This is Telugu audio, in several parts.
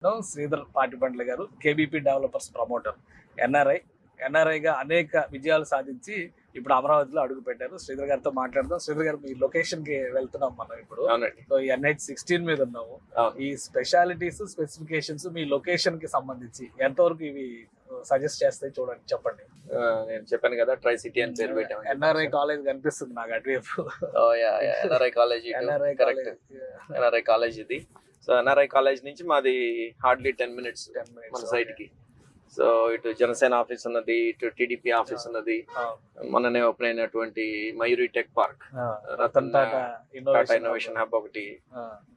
మాట్లాడుతున్నాం. శ్రీధర్ పాటిబండ్ల గారు కేబీపీ డెవలపర్స్ ప్రమోటర్, ఎన్ఆర్ఐగా అనేక విజయాలు సాధించి ఇప్పుడు అమరావతిలో అడుగు పెట్టారు. శ్రీధర్ గారితో మాట్లాడదాం. శ్రీధర్ గారు, మీ లొకేషన్ కి వెళ్తున్నాం మనం ఇప్పుడు. సో NH16 మీద ఉన్నాము. ఈ స్పెషాలిటీస్, స్పెసిఫికేషన్స్ మీ లొకేషన్ కి సంబంధించి ఎంతవరకు ఇవి సజెస్ట్ చేస్తాయి చూడండి, చెప్పండి. నేను చెప్పాను కదా, ట్రై సిటీ అని పేరు పెట్టాము. ఎన్ఆర్ఐ కాలేజ్ కనిపిస్తుంది నాకు అటువైపు. NRI college, correct, NRI college ఇది. సో ఎన్ఆర్ఐ కాలేజ్ నుంచి మాది హార్డ్లీ 10 minutes మన సైట్ కి. సో ఇటు జనసేన ఆఫీస్ ఉన్నది, ఇటు టీడీపీ ఆఫీస్ ఉన్నది, మొన్ననే ఓపెన్ అయినటువంటి Mayuri tech park, Ratan Tata innovation hub ఒకటి,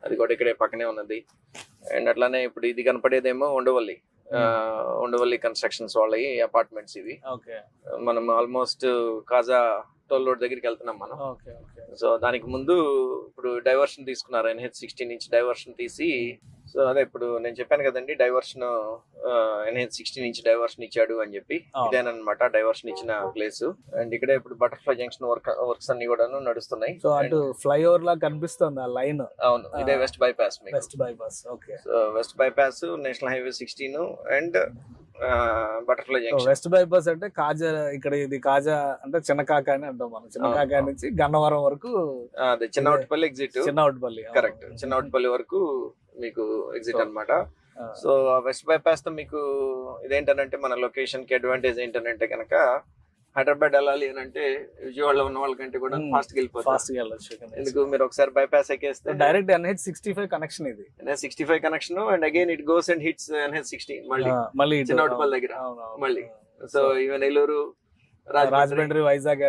అది కూడా ఇక్కడే పక్కనే ఉన్నది. అండ్ అట్లానే ఇప్పుడు ఇది కనపడేదేమో ఉండవల్లి కన్స్ట్రక్షన్స్ వాళ్ళవి అపార్ట్మెంట్స్ ఇవి. మనం ఆల్మోస్ట్ కాజా టోల్ రోడ్ దగ్గరికి వెళ్తున్నాం మనం. సో దానికి ముందు ఇప్పుడు డైవర్షన్ తీసుకున్నారు, NH16 నుంచి డైవర్షన్ తీసి. సో అదే ఇప్పుడు నేను చెప్పాను కదండి, డైవర్షన్ NH16 నుంచి డైవర్షన్ ఇచ్చాడు అని చెప్పి, ఇదేనమాట డైవర్షన్ ఇచ్చిన ప్లేస్. అండ్ ఇక్కడే ఇప్పుడు బటర్ఫ్లై జంక్షన్ వర్క్స్ అన్ని కూడా నడుస్తున్నాయి. సో అటు ఫ్లైఓవర్ లా కనిపిస్తుంది ఆ లైన్. అవును, ఇదే west bypass. So west bypass, national highway 16 and butterfly junction. West bypass అంటే కాజా, ఇక్కడ ఇది కాజా అంటే చిన్నకాక అని అంటాం మనం. చిన్నకాక నుంచి గన్నవరం వరకు అదే చిన్నవటిపల్లి ఎగ్జిట్. చిన్నవటిపల్లి, కరెక్ట్, చిన్నవటిపల్లి వరకు మీకు ఎగ్జిట్ అన్నమాట. సో వెస్ట్ బైపాస్ తో మీకు ఇదేంటంటే మన లొకేషన్ కి అడ్వాంటేజ్ ఏంటంటే కనుక, హైదరాబాద్ వెళ్ళాలి అని అంటే విజయవాడలో ఉన్న వాళ్ళకంటే కూడా ఫాస్ట్ గా వెళ్ళిపోవచ్చు. ఎందుకు, మీరు ఒకసారి బైపాస్ ఎక్కేస్తే డైరెక్ట్ NH65 కనెక్షన్, ఇది NH65 connection. And again it goes and hits NH16 మళ్ళీ చిన్నవటిపల్లి దగ్గర మళ్ళీ. సో ఈవెన్ నెల్లూరు, రాజమండ్రి, వైజాగ్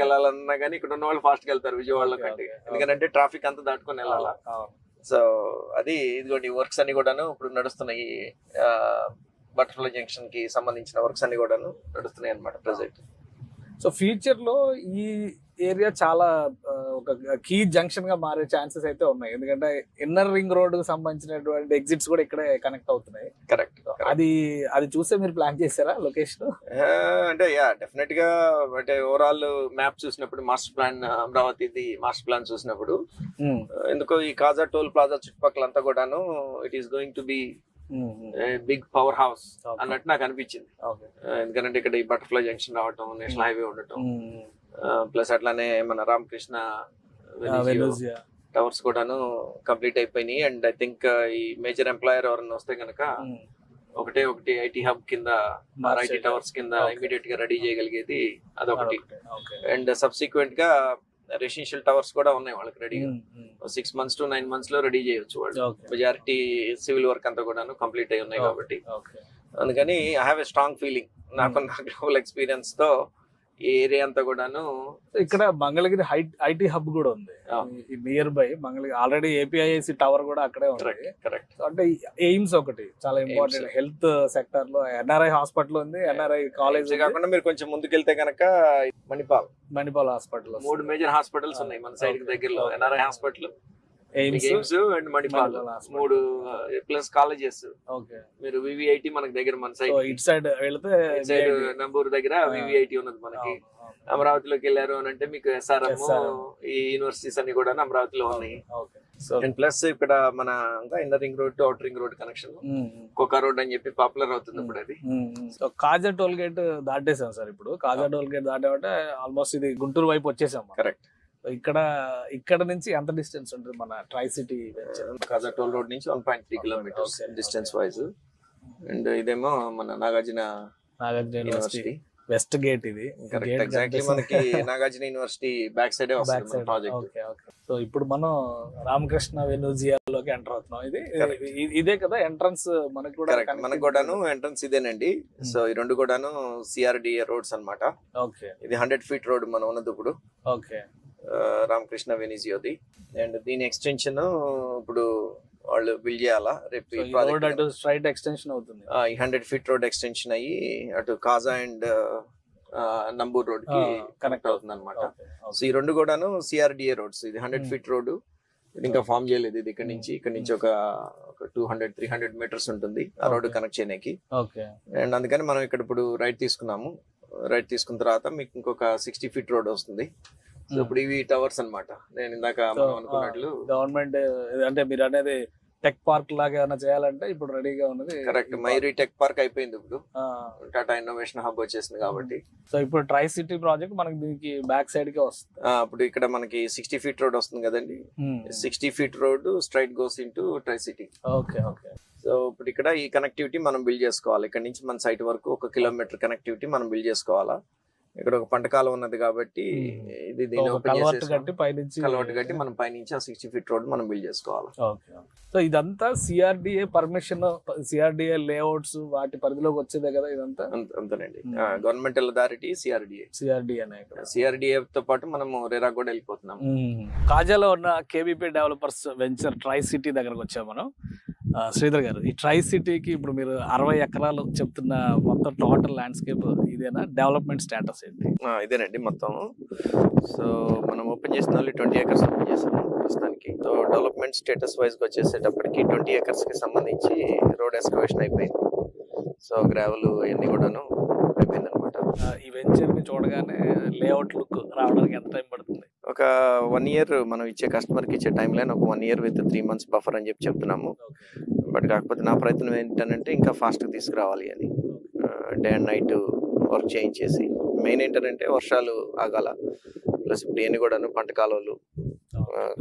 వెళ్ళాలన్నా కానీ ఇక్కడ ఉన్న వాళ్ళు ఫాస్ట్ గా వెళ్తారు విజయవాడలో కంటే, ఎందుకంటే ట్రాఫిక్ అంతా దాటుకొని వెళ్ళాలా. సో అది ఇదిగోండి వర్క్స్ అన్ని కూడాను ఇప్పుడు నడుస్తున్నాయి. బటర్ఫ్లై జంక్షన్ కి సంబంధించిన వర్క్స్ అన్ని కూడాను నడుస్తున్నాయి అన్నమాట ప్రెసెంట్. సో ఫ్యూచర్ లో ఈ ఏరియా చాలా ఒక కీ జంక్షన్ గా మారే ఛాన్సెస్ అయితే ఉన్నాయి, ఎందుకంటే ఇన్నర్ రింగ్ రోడ్ కు సంబంధించినటువంటి ఎగ్జిట్స్ కూడా ఇక్కడే కనెక్ట్ అవుతున్నాయి. కరెక్ట్, అది చూస్తే మీరు ప్లాన్ చేశారా లొకేషన్? అంటే డెఫినెట్ గా, అంటే ఓవరాల్ మ్యాప్ చూసినప్పుడు, master plan Amaravati master plan చూసినప్పుడు, ఎందుకో ఈ కాజా టోల్ ప్లాజా చుట్టుపక్కలంతా కూడాను it is going to be big power house అన్నట్టు నాకు అనిపించింది. ఎందుకంటే ఇక్కడ ఈ బటర్ఫ్లై జంక్షన్ రావటం, నేషనల్ హైవే ఉండటం, ప్లస్ అట్లానే మన రామకృష్ణ టవర్స్ కూడాను కంప్లీట్ అయిపోయినాయి. అండ్ ఐ థింక్ ఈ మేజర్ ఎంప్లాయర్ ఎవరన్నా వస్తే కనుక ఒకటి ఐటీ హబ్ కింద, ఐటీ టవర్స్ కింద ఇమీడియట్ గా రెడీ చేయగలిగేది అదొకటి. అండ్ సబ్సిక్వెంట్ గా రెసిడెన్షియల్ టవర్స్ కూడా ఉన్నాయి వాళ్ళకి రెడీగా. 6 months to 9 months లో రెడీ చేయొచ్చు వాళ్ళు. మెజారిటీ సివిల్ వర్క్ అంతా కూడా కంప్లీట్ అయి ఉన్నాయి కాబట్టి, అందుకని I have a strong feeling, నాకు గ్లోబల్ ఎక్స్పీరియన్స్ తో ఈ ఏరియా అంతా కూడాను. ఇక్కడ మంగళగిరి ఐటీ హబ్ కూడా ఉంది near by Mangalagiri. Already APIIC tower కూడా అక్కడే ఉంది. కరెక్ట్. అంటే ఎయిమ్స్ ఒకటి చాలా ఇంపార్టెంట్ హెల్త్ సెక్టర్ లో. NRI హాస్పిటల్ ఉంది, NRI కాలేజ్ కాకుండా మీరు కొంచెం ముందుకెళ్తే కనుక మణిపాల్ హాస్పిటల్, 3 మేజర్ హాస్పిటల్స్ ఉన్నాయి మన సైడ్ దగ్గరలో. NRI hospital, aims and Manipal, 3 plus colleges. మీరు VVIT మనకి దగ్గర, మన సైడ్ ఇటు సైడ్ వెళ్తే నంబూరు దగ్గర VVIT ఉన్నది మనకి. అమరావతిలోకి వెళ్ళారు అని అంటే మీకు SRM, ఈ యూనివర్సిటీస్ అన్ని కూడా అమరావతిలో ఉన్నాయి. అండ్ ప్లస్ ఇక్కడ మన inner ring road to outer ring road connection, Koka road అని చెప్పి పాపులర్ అవుతుంది ఇప్పుడు అది. సో కాజా టోల్ గేట్ దాటేసాం సార్. ఇప్పుడు కాజా టోల్ గేట్ దాటామంటే ఆల్మోస్ట్ ఇది గుంటూరు వైపు వచ్చేసాం. కరెక్ట్. ఇక్కడ నుంచి ఎంత డిస్టెన్స్ ఉంటుంది మన ట్రై సిటీ? కాజా టోల్ రోడ్ నుంచి 1.3 kilometers డిస్టెన్స్ వైజ్. అండ్ ఇదేమో మన నాగార్జున యూనివర్సిటీ వెస్ట్ గేట్. ఇది ఎగ్జాక్ట్లీ మనకి నాగార్జున యూనివర్సిటీ బ్యాక్ సైడ్ వస్తుంది ప్రాజెక్ట్. సో ఇప్పుడు మనం రామకృష్ణ వెనూజియాలోకి ఎంటర్ అవుతున్నాం. ఇదే కదా ఎంట్రన్స్ మనకు కూడా? మనకు కూడాను ఎంట్రన్స్ ఇదేనండి. సో ఈ రెండు కూడాను CRDA రోడ్స్ అన్నమాట. ఇది 100 feet రోడ్ మనం ఉన్నది ఇప్పుడు. రామకృష్ణ వెనిజియోది. అండ్ దీని ఎక్స్టెన్షన్ ఇప్పుడు వాళ్ళు బిల్డ్ చేయాలా రేపు. స్ట్రైట్ ఎక్స్టెన్షన్ అవుతుంది. 100 feet రోడ్ ఎక్స్టెన్షన్ అయ్యి అటు కాజా అండ్ నంబూర్ రోడ్ కి కనెక్ట్ అవుతుంది అనమాట. సో ఈ రెండు కూడాను CRDA రోడ్స్. ఇది 100 feet రోడ్, ఇంకా ఫామ్ చేయలేదు. ఇది ఇక్కడ నుంచి ఒక 200-300 meters ఉంటుంది ఆ రోడ్డు కనెక్ట్ చేయడానికి. అండ్ అందుకని మనం ఇక్కడ ఇప్పుడు రైట్ తీసుకున్నాము. రైట్ తీసుకున్న తర్వాత మీకు ఇంకొక 60 feet రోడ్ వస్తుంది. సో ఇప్పుడు ఇవి టవర్స్ అన్నమాట. నేను ఇందాక అనుకున్నట్లు గవర్నమెంట్ అంటే మీరు అనేది టెక్ పార్క్ లాగా ఏమైనా చేయాలంటే ఇప్పుడు రెడీగా ఉన్నది. కరెక్ట్, మైరీ టెక్ పార్క్ అయిపోయింది ఇప్పుడు, టాటా ఇన్నోవేషన్ హబ్ వచ్చేసింది కాబట్టి. సో ఇప్పుడు ట్రై సిటీ ప్రాజెక్ట్ మనకి దీనికి బ్యాక్ సైడ్ కే వస్తుంది. ఇప్పుడు ఇక్కడ మనకి 60 feet రోడ్ వస్తుంది కదండి. 60 feet road straight goes into try city. Okay okay. So ఇప్పుడు ఇక్కడ ఈ కనెక్టివిటీ మనం బిల్డ్ చేసుకోవాలి. ఇక్కడ నుంచి మన సైట్ వరకు 1 kilometer కనెక్టివిటీ మనం బిల్డ్ చేసుకోవాలా. ఇక్కడ ఒక పంట కాలం ఉన్నది కాబట్టి ఇది దీన్ని ఓపెన్ చేసి కలవట్ కట్టి మనం పైనుంచి ఆ 60 feet రోడ్ మనం బిల్డ్ చేసుకోవాలి. సో ఇదంతా సిఆర్డిఏ పర్మిషన్, సిఆర్డిఏ లేఅవుట్స్ వాటి పరిధిలోకి వచ్చేదే కదా ఇదంతా? అంతేనండి, గవర్నమెంటల్ అథారిటీ సిఆర్డిఏ తో పాటు మనం రెరా కూడా వెళ్ళిపోతున్నాం. కాజాలో ఉన్న KBP developers venture try city దగ్గరకు వచ్చాము మనం. శ్రీధర్ గారు, ఈ ట్రై సిటీకి ఇప్పుడు మీరు 60 ఎకరాలు చెప్తున్న మొత్తం టోటల్ ల్యాండ్స్కేప్ ఇదేనా? డెవలప్మెంట్ స్టేటస్ ఏంటి? ఇదేనండి మొత్తం. సో మనం ఓపెన్ చేసిన 20 acres ఓపెన్ చేసాము ప్రస్తుతానికి. సో డెవలప్మెంట్ స్టేటస్ వైజ్ వచ్చేసేటప్పటికి 20 acres కి సంబంధించి రోడ్ ఎక్స్కవేషన్ అయిపోయింది. సో గ్రావెల్ ఇవన్నీ కూడాను అయిపోయింది అనమాట. ఈ వెంచర్ ని చూడగానే లేఅవుట్ లుక్ రావడానికి ఎంత టైం పడుతుంది? ఒక 1 year మనం ఇచ్చే కస్టమర్కి ఇచ్చే టైం లైన్ ఒక 1 year with 3 months బఫర్ అని చెప్తున్నాము. బట్ కాకపోతే నా ప్రయత్నం ఏంటంటే ఇంకా ఫాస్ట్గా తీసుకురావాలి అని, డే అండ్ నైట్ వర్క్ చేయించేసి. మెయిన్ ఏంటంటే వర్షాలు ఆగాల, ప్లస్ ఇప్పుడు ఇవన్నీ కూడాను పంట కాలువలు,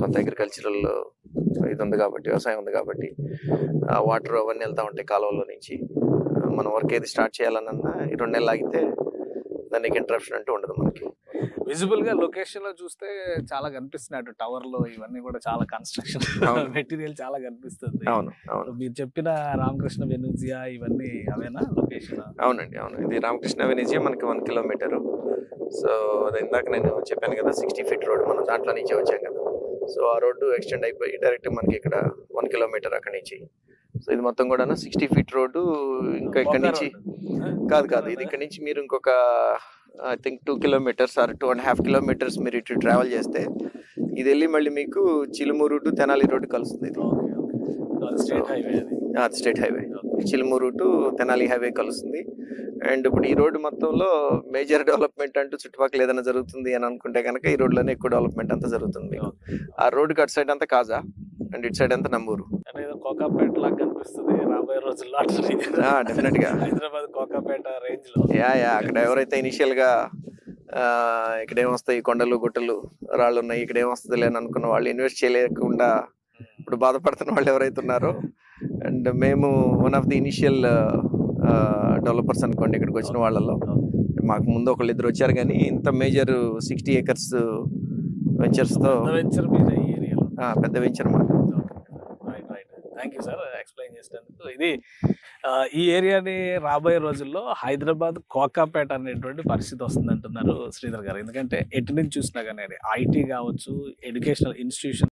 కొంత అగ్రికల్చరల్ ఇది ఉంది కాబట్టి, వ్యవసాయం ఉంది కాబట్టి వాటర్ అవన్నీ వెళ్తూ ఉంటాయి కాలువలో నుంచి. మనం వర్క్ ఏది స్టార్ట్ చేయాలన్నా ఈ 2 నెలలు ఆగితే దానికి ఇంటరప్షన్ అంటూ ఉండదు మనకి. విజిబుల్ గా లొకేషన్ లో చూస్తే చాలా కనిపిస్తున్నాడు, టవర్ లో ఇవన్నీ కూడా చాలా కన్స్ట్రక్షన్ మెటీరియల్ చాలా కనిపిస్తుంది. అవును అవును, మీరు చెప్పిన రామకృష్ణ వెనూజియా ఇవన్నీ అవేనా లొకేషన్? అవునండి అవును, ఇది రామకృష్ణ వెనూజియా మనకి 1 kilometer. సో అది ఇందాక నేను చెప్పాను కదా 60 feet రోడ్, మనం దాంట్లో నుంచి వచ్చాం కదా. సో ఆ రోడ్డు ఎక్స్టెండ్ అయిపోయి డైరెక్ట్ మనకి ఇక్కడ 1 kilometer అక్కడి నుంచి. సో ఇది మొత్తం కూడా 60 feet రోడ్డు. ఇంకా ఇక్కడ నుంచి కాదు, ఇది ఇక్కడ నుంచి మీరు ఇంకొక I think 2 kilometers or 2.5 kilometers మీరు ఇటు ట్రావెల్ చేస్తే ఇది వెళ్ళి మళ్ళీ మీకు చిలుమూరు టు తెనాలి రోడ్డు కలుస్తుంది. అది state highway, Chilumuru to Tenali highway కలుస్తుంది. అండ్ ఇప్పుడు ఈ రోడ్డు మొత్తంలో మేజర్ డెవలప్మెంట్ అంటూ చుట్టుపక్కల ఏదైనా జరుగుతుంది అని అనుకుంటే కనుక ఈ రోడ్లోనే ఎక్కువ డెవలప్మెంట్ అంతా జరుగుతుంది. ఆ రోడ్డుకి అటు సైడ్ అంతా కాజా అండ్ ఇటు సైడ్ అంతా నంబూరు. కోకాపేట లాగా కనిపిస్తుంది రాబోయే రోజుల్లో డెఫినెట్ గా హైదరాబాద్ కోకాపేట రేంజ్ లో. అక్కడ ఎవరైతే ఇనిషియల్ గా ఇక్కడ ఏమొస్తాయి కొండలు గుట్టలు రాళ్ళు ఉన్నాయి, ఇక్కడ ఏమొస్తుంది అని అనుకున్న వాళ్ళు ఇన్వెస్ట్ చేయలేకుండా ఇప్పుడు బాధపడుతున్న వాళ్ళు ఎవరైతే ఉన్నారో, అండ్ మేము one of the initial developers అనుకోండి ఇక్కడికి వచ్చిన వాళ్ళలో. మాకు ముందు 1-2 వచ్చారు, కానీ ఇంత మేజర్ 60 acres వెంచర్స్ తో పెద్ద వెంచర్ మాకు. థ్యాంక్ యూ సార్ ఎక్స్ప్లెయిన్ చేసినందుకు. ఇది ఈ ఏరియాని రాబోయే రోజుల్లో హైదరాబాద్ కోకాపేట అనేటువంటి పరిస్థితి వస్తుంది అంటున్నారు శ్రీధర్ గారు. ఎందుకంటే ఎటు నుంచి చూసినా కానీ ఐటీ కావచ్చు, ఎడ్యుకేషనల్ ఇన్స్టిట్యూషన్